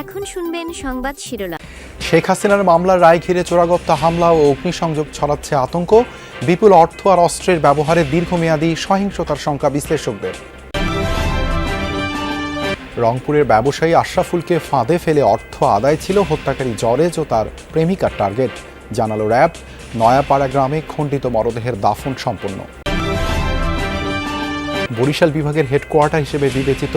এখন শুনবেন সংবাদ শিরোনাম। শেখ হাসিনার মামলার রায় ঘিরে চোরাগোপ্তা হামলা ও অগ্নিসংযোগ ছড়াচ্ছে আতঙ্ক। বিপুল অর্থ আর অস্ত্রের ব্যবহারে দীর্ঘমেয়াদী সহিংসতার শঙ্কা বিশ্লেষকদের। রংপুরের ব্যবসায়ী আশরাফুলকে ফাঁদে ফেলে অর্থ আদায় ছিল হত্যাকারী জরেজ ও তার প্রেমিকার টার্গেট, জানালো র্যাব। নয়াপাড়া গ্রামে খণ্ডিত মরদেহের দাফন সম্পন্ন। বরিশাল বিভাগের হেডকোয়ার্টার হিসেবে বিবেচিত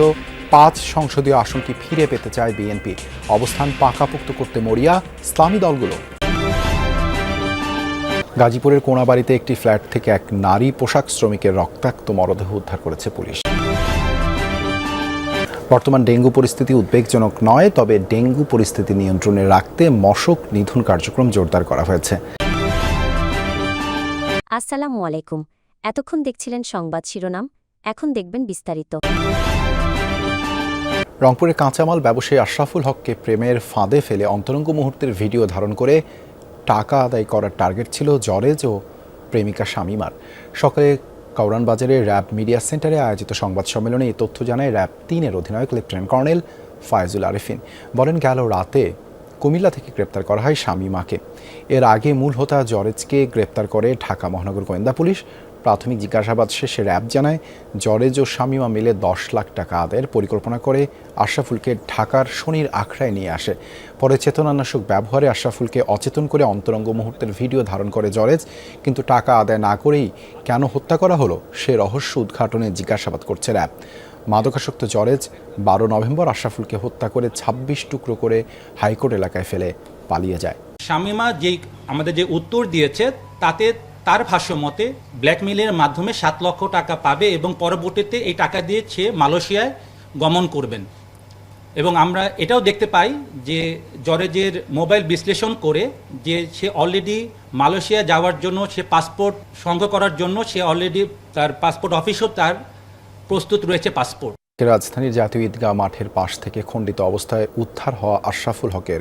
৫ সংসদীয় আসনটি ফিরে পেতে চায় বিএনপি। অবস্থান পাকাপোক্ত করতে মরিয়া ইসলামী দলগুলো। গাজীপুরের কোনাবাড়িতে একটি ফ্ল্যাট থেকে এক নারী পোশাক শ্রমিকের রক্তাক্ত মরদেহ উদ্ধার করেছে পুলিশ। বর্তমান ডেঙ্গু পরিস্থিতি উদ্বেগজনক নয়, তবে ডেঙ্গু পরিস্থিতি নিয়ন্ত্রণে রাখতে মশক নিধন কার্যক্রম জোরদার করা হয়েছে। আসসালামু আলাইকুম। এতক্ষণ দেখছিলেন সংবাদ শিরোনাম, এখন দেখবেন বিস্তারিত। রংপুরের কাঁচামাল ব্যবসায়ী আশরাফুল হককে প্রেমের ফাঁদে ফেলে অন্তরঙ্গ মুহূর্তের ভিডিও ধারণ করে টাকা আদায় করার টার্গেট ছিল জরেজ ও প্রেমিকা শামীমার। সকালে কাউরান বাজারের র্যাব মিডিয়া সেন্টারে আয়োজিত সংবাদ সম্মেলনে এই তথ্য জানায় র্যাব ৩-এর অধিনায়ক লেফটেন্যান্ট কর্নেল ফায়েজুল আরেফিন। বলেন, গেল রাতে কুমিল্লা থেকে গ্রেপ্তার করা হয় শামীমাকে। এর আগে মূল হোতা জরেজকে গ্রেপ্তার করে ঢাকা মহানগর গোয়েন্দা পুলিশ। প্রাথমিক জিজ্ঞাসাবাদ শেষে র্যাব জানায়, জরেজ ও শামীমা মিলে ১০ লাখ টাকা আদায়ের পরিকল্পনা করে আশরাফুলকে ঢাকার শনির আখড়ায় নিয়ে আসে। পরে চেতনানাশক ব্যবহারে আশরাফুলকে অচেতন করে অন্তরঙ্গ মুহূর্তের ভিডিও ধারণ করে জরেজ। কিন্তু টাকা আদায় না করেই কেন হত্যা করা হলো সে রহস্য উদ্ঘাটনে জিজ্ঞাসাবাদ করছে র্যাব। মাদকাসক্ত জরেজ ১২ নভেম্বর আশরাফুলকে হত্যা করে ২৬ টুকরো করে হাইকোর্ট এলাকায় ফেলে পালিয়ে যায়। শামীমা আমাদের যে উত্তর দিয়েছে তাতে তার ভাষ্য মতে ব্ল্যাকমেইলের মাধ্যমে ৭ লক্ষ টাকা পাবে এবং পরবর্তীতে এই টাকা দিয়ে সে মালয়েশিয়ায় গমন করবেন। এবং আমরা এটাও দেখতে পাই যে জরেজের মোবাইল বিশ্লেষণ করে যে সে অলরেডি মালয়েশিয়া যাওয়ার জন্য সে পাসপোর্ট সংগ্রহ করার জন্য সে অলরেডি তার পাসপোর্ট অফিসও তার প্রস্তুত রয়েছে পাসপোর্ট। রাজধানীর জাতীয় ঈদগাহ মাঠের পাশ থেকে খণ্ডিত অবস্থায় উদ্ধার হওয়া আশরাফুল হকের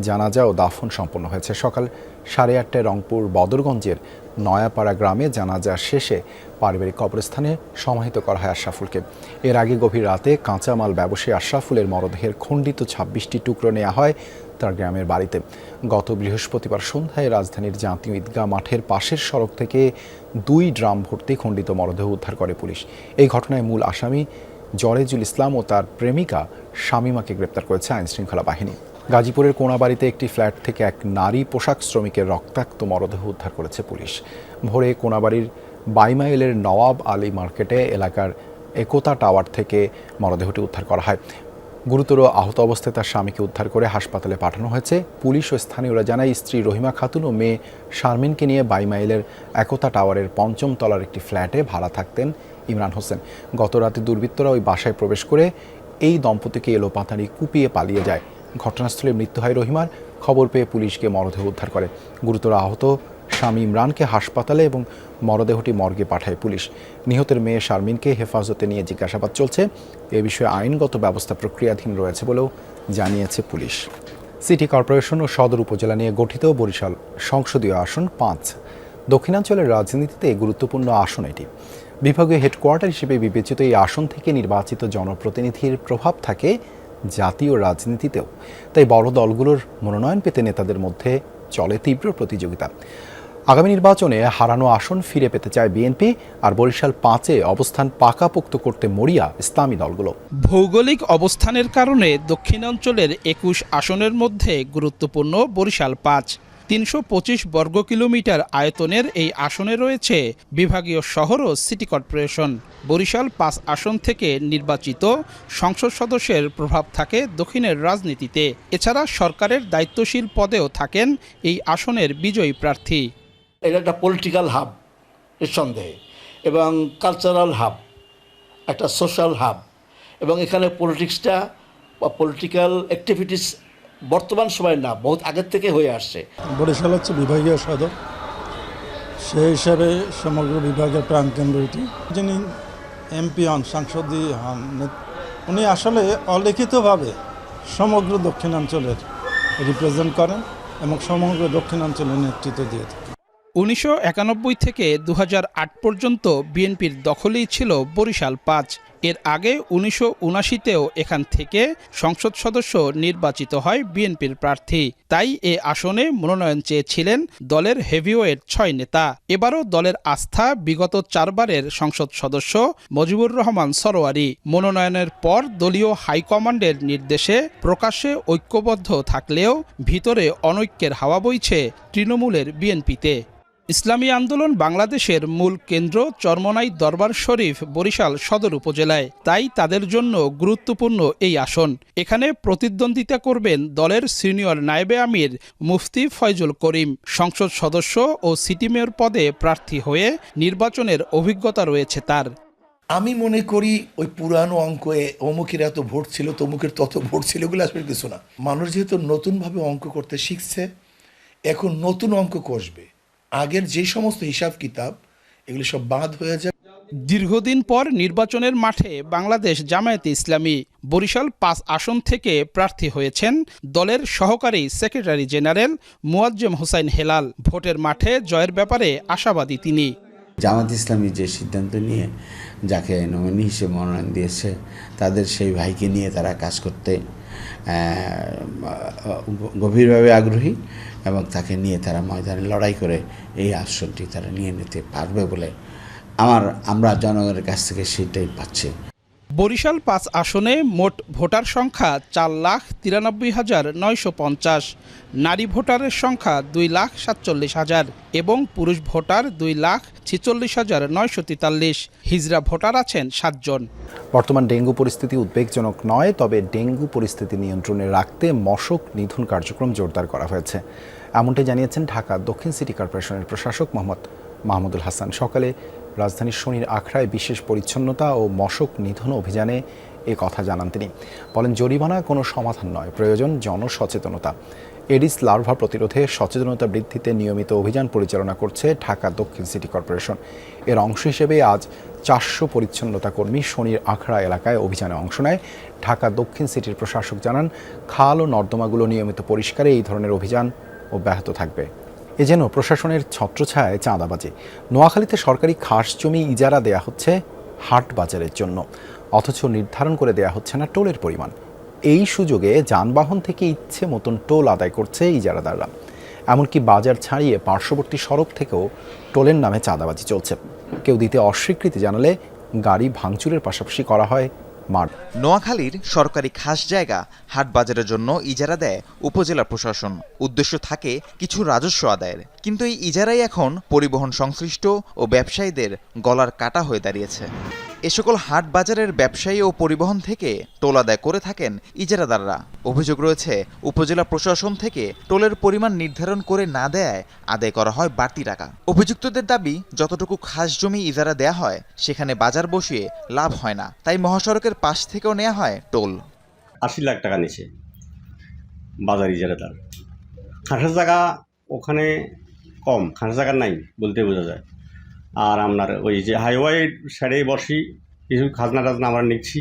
জানাজা ও দাফন সম্পন্ন হয়েছে। সকাল 8:30টায় রংপুর বদরগঞ্জের নয়াপাড়া গ্রামে জানাজা শেষে পারিবারিক কবরস্থানে সমাহিত করা হয় আশরাফুলকে। এর আগে গভীর রাতে কাঁচামাল ব্যবসায়ী আশরাফুলের মরদেহের খণ্ডিত ২৬টি টুকরো নেওয়া হয় তার গ্রামের বাড়িতে। গত বৃহস্পতিবার সন্ধ্যায় রাজধানীর জাতীয় ঈদগাহ মাঠের পাশের সড়ক থেকে ২ ড্রাম ভর্তি খণ্ডিত মরদেহ উদ্ধার করে পুলিশ। এই ঘটনায় মূল আসামি জরেজুল ইসলাম ও তার প্রেমিকা শামীমাকে গ্রেপ্তার করেছে আইনশৃঙ্খলা বাহিনী। গাজীপুরের কোনাবাড়িতে একটি ফ্ল্যাট থেকে এক নারী পোশাক শ্রমিকের রক্তাক্ত মরদেহ উদ্ধার করেছে পুলিশ। ভোরে কোনাবাড়ির বাইমাইলের নওয়াব আলী মার্কেটে এলাকার একতা টাওয়ার থেকে মরদেহটি উদ্ধার করা হয়। গুরুতর আহত অবস্থায় তার স্বামীকে উদ্ধার করে হাসপাতালে পাঠানো হয়েছে। পুলিশ ও স্থানীয়রা জানায়, স্ত্রী রহিমা খাতুন ও মেয়ে শারমিনকে নিয়ে বাইমাইলের একতা টাওয়ারের ৫ম তলার একটি ফ্ল্যাটে ভাড়া থাকতেন ইমরান হোসেন। গত রাতে দুর্বৃত্তরা ওই বাসায় প্রবেশ করে এই দম্পতিকে এলোপাতাড়ি কুপিয়ে পালিয়ে যায়। ঘটনাস্থলে মৃত্যু হয় রহিমার। খবর পেয়ে পুলিশকে মরদেহ উদ্ধার করে। গুরুতর আহত স্বামী ইমরানকে হাসপাতালে এবং মরদেহটি মর্গে পাঠায় পুলিশ। নিহতের মেয়ে শারমিনকে হেফাজতে নিয়ে জিজ্ঞাসাবাদ চলছে। এ বিষয়ে আইনগত ব্যবস্থা প্রক্রিয়াধীন রয়েছে বলেও জানিয়েছে পুলিশ। সিটি কর্পোরেশন ও সদর উপজেলা নিয়ে গঠিত বরিশাল সংসদীয় আসন ৫ দক্ষিণাঞ্চলের রাজনীতিতে গুরুত্বপূর্ণ আসন এটি। বিভাগীয় হেডকোয়ার্টার হিসেবে বিবেচিত এই আসন থেকে নির্বাচিত জনপ্রতিনিধির প্রভাব থাকে জাতীয় রাজনীতিতেও। তাই বড় দলগুলোর মনোনয়ন পেতে নেতাদের মধ্যে চলে তীব্র প্রতিযোগিতা। আগামী নির্বাচনে হারানো আসন ফিরে পেতে চায় বিএনপি, আর বরিশাল ৫-এ অবস্থান পাকাপোক্ত করতে মরিয়া ইসলামী দলগুলো। ভৌগোলিক অবস্থানের কারণে দক্ষিণাঞ্চলের ২১ আসনের মধ্যে গুরুত্বপূর্ণ বরিশাল ৫। ৩২৫ বর্গ কিলোমিটার আয়তনের এই আসনে রয়েছে বিভাগীয় শহর ও সিটি কর্পোরেশন। বরিশাল ৫ আসন থেকে নির্বাচিত সংসদ সদস্যের প্রভাব থাকে দক্ষিণের রাজনীতিতে। এছাড়া সরকারের দায়িত্বশীল পদেও থাকেন এই আসনের বিজয়ী প্রার্থী। এটা একটা পলিটিক্যাল হাব নিঃসন্দেহে, এবং কালচারাল হাব, একটা সোশ্যাল হাব, এবং এখানে পলিটিক্সটা বা পলিটিক্যাল অ্যাক্টিভিটিস বর্তমান সময় না, বহুত আগের থেকে হয়ে আসছে। বরিশাল হচ্ছে বিভাগীয় সদর, সেই হিসাবে সমগ্র বিভাগের প্রাণকেন্দ্র এটি। যিনি এমপি হন, সাংসদী হন, উনি আসলে অলিখিতভাবে সমগ্র দক্ষিণাঞ্চলের রিপ্রেজেন্ট করেন এবং সমগ্র দক্ষিণাঞ্চলের নেতৃত্ব দিয়ে থাকেন। ১৯৯১ থেকে ২০০৮ পর্যন্ত বিএনপির দখলেই ছিল বরিশাল ৫। এর আগে 1979তেও এখান থেকে সংসদ সদস্য নির্বাচিত হয় বিএনপির প্রার্থী। তাই এ আসনে মনোনয়ন চেয়েছিলেন দলের হেভিওয়েট 6 নেতা। এবারও দলের আস্থা বিগত 4 বারের সংসদ সদস্য মজিবুর রহমান সরোয়ারি। মনোনয়নের পর দলীয় হাইকমান্ডের নির্দেশে প্রকাশ্যে ঐক্যবদ্ধ থাকলেও ভিতরে অনৈক্যের হাওয়া বইছে তৃণমূলের বিএনপিতে। ইসলামী আন্দোলন বাংলাদেশের মূল কেন্দ্র চরমোনাই দরবার শরীফ বরিশাল সদর উপজেলায়, তাই তাদের জন্য গুরুত্বপূর্ণ এই আসন। এখানে প্রতিদ্বন্দ্বিতা করবেন দলের সিনিয়র নায়েবে আমির মুফতি ফয়জুল করিম। সংসদ সদস্য ও সিটি মেয়র পদে প্রার্থী হয়ে নির্বাচনের অভিজ্ঞতা রয়েছে তার। আমি মনে করি ওই পুরানো অঙ্কে অমুকের এত ভোট ছিল, তমুকের তত ভোট ছিল, এগুলো আসলে কিছু না। মানুষ যেহেতু নতুনভাবে অঙ্ক করতে শিখছে, এখন নতুন অঙ্ক কষবে। আগের যে সমস্ত হিসাব কিতাব এগুলো সব বাদ হয়ে যায়। দীর্ঘদিন পর নির্বাচনের মাঠে বাংলাদেশ জামায়াতে ইসলামী। বরিশাল 5 আসন থেকে প্রার্থী হয়েছেন দলের সহকারী সেক্রেটারি জেনারেল মুয়াজ্জেম হোসাইন হেলাল। ভোটের মাঠে জয়ের ব্যাপারে আশাবাদী তিনি। জামাত ইসলামী যে সিদ্ধান্ত নিয়ে যাকে নমিনি হিসেবে মনোনয়ন দিয়েছে, তাদের সেই ভাইকে নিয়ে তারা কাজ করতে গভীরভাবে আগ্রহী এবং তাকে নিয়ে তারা ময়দানে লড়াই করে এই আসনটি তারা নিয়ে নিতে পারবে বলে আমরা জনগণের কাছ থেকে সেটাই পাচ্ছি। বরিশাল 5 আসনে মোট ভোটার সংখ্যা 4,93,950, নারী ভোটারের সংখ্যা 2,47,000 এবং পুরুষ ভোটার 2,46,943। হিজড়া ভোটার আছেন 7 জন। বর্তমান ডেঙ্গু পরিস্থিতি উদ্বেগজনক নয়, তবে ডেঙ্গু পরিস্থিতি নিয়ন্ত্রণে রাখতে মশক নিধন কার্যক্রম জোরদার করা হয়েছে। এমনটাই জানিয়েছেন ঢাকা দক্ষিণ সিটি কর্পোরেশনের প্রশাসক মোহাম্মদ মাহমুদুল হাসান। সকালে রাজধানীর শনির আখড়ায় বিশেষ পরিচ্ছন্নতা ও মশক নিধন অভিযানে এ কথা জানান তিনি। বলেন, জরিমানা কোনো সমাধান নয়, প্রয়োজন জনসচেতনতা। এডিস লার্ভা প্রতিরোধে সচেতনতা বৃদ্ধিতে নিয়মিত অভিযান পরিচালনা করছে ঢাকা দক্ষিণ সিটি কর্পোরেশন। এর অংশ হিসেবে আজ 400 পরিচ্ছন্নতা কর্মী শনির আখড়া এলাকায় অভিযানে অংশ নেয়। ঢাকা দক্ষিণ সিটির প্রশাসক জানান, খাল ও নর্দমাগুলো নিয়মিত পরিষ্কারে এই ধরনের অভিযান অব্যাহত থাকবে। এ যেন প্রশাসনের ছত্রছায়ায় চাঁদাবাজি। নোয়াখালীতে সরকারি খাস জমি ইজারা দেয়া হচ্ছে হাট বাজারের জন্য, অথচ নির্ধারণ করে দেয়া হচ্ছে না টোলের পরিমাণ। এই সুযোগে যানবাহন থেকে ইচ্ছে মতন টোল আদায় করছে ইজারাদাররা। এমনকি বাজার ছাড়িয়ে পার্শ্ববর্তী সড়ক থেকেও টোলের নামে চাঁদাবাজি চলছে। কেউ দিতে অস্বীকৃতি জানালে গাড়ি ভাঙচুরের পাশাপাশি করা হয় মার। নোয়াখালীর সরকারি খাস জায়গা হাট বাজারের জন্য ইজারা দেয় উপজেলা প্রশাসন। উদ্দেশ্য থাকে কিছু রাজস্ব আদায়ের, কিন্তু এই ইজারাই এখন পরিবহন সংশ্লিষ্ট ও ব্যবসায়ীদের গলার কাটা হয়ে দাঁড়িয়েছে। এ সকল হাট বাজারের ব্যবসায়ী ও পরিবহন থেকে টোল আদায় করে থাকেন ইজারাদাররা। অভিযোগ রয়েছে, উপজেলা প্রশাসন থেকে টোলের পরিমাণ নির্ধারণ করে না দেয়ায় আদায় করা হয় বাড়তি টাকা। অভিযুক্তদের দাবি, যতটুকু খাস জমি ইজারা দেয়া হয় সেখানে বাজার বসিয়ে লাভ হয় না, তাই মহাসড়কের পাশ থেকেও নেওয়া হয় টোল। 80 লাখ টাকা নিছে বাজার ইজারাদার। খাসের জায়গা ওখানে কম, খাসের জায়গা নাই বলতে বোঝা যায়। আর আপনার ওই যে হাইওয়ে সাইডে বসি কিছু খাজনা টাজনা আমরা নিচ্ছি,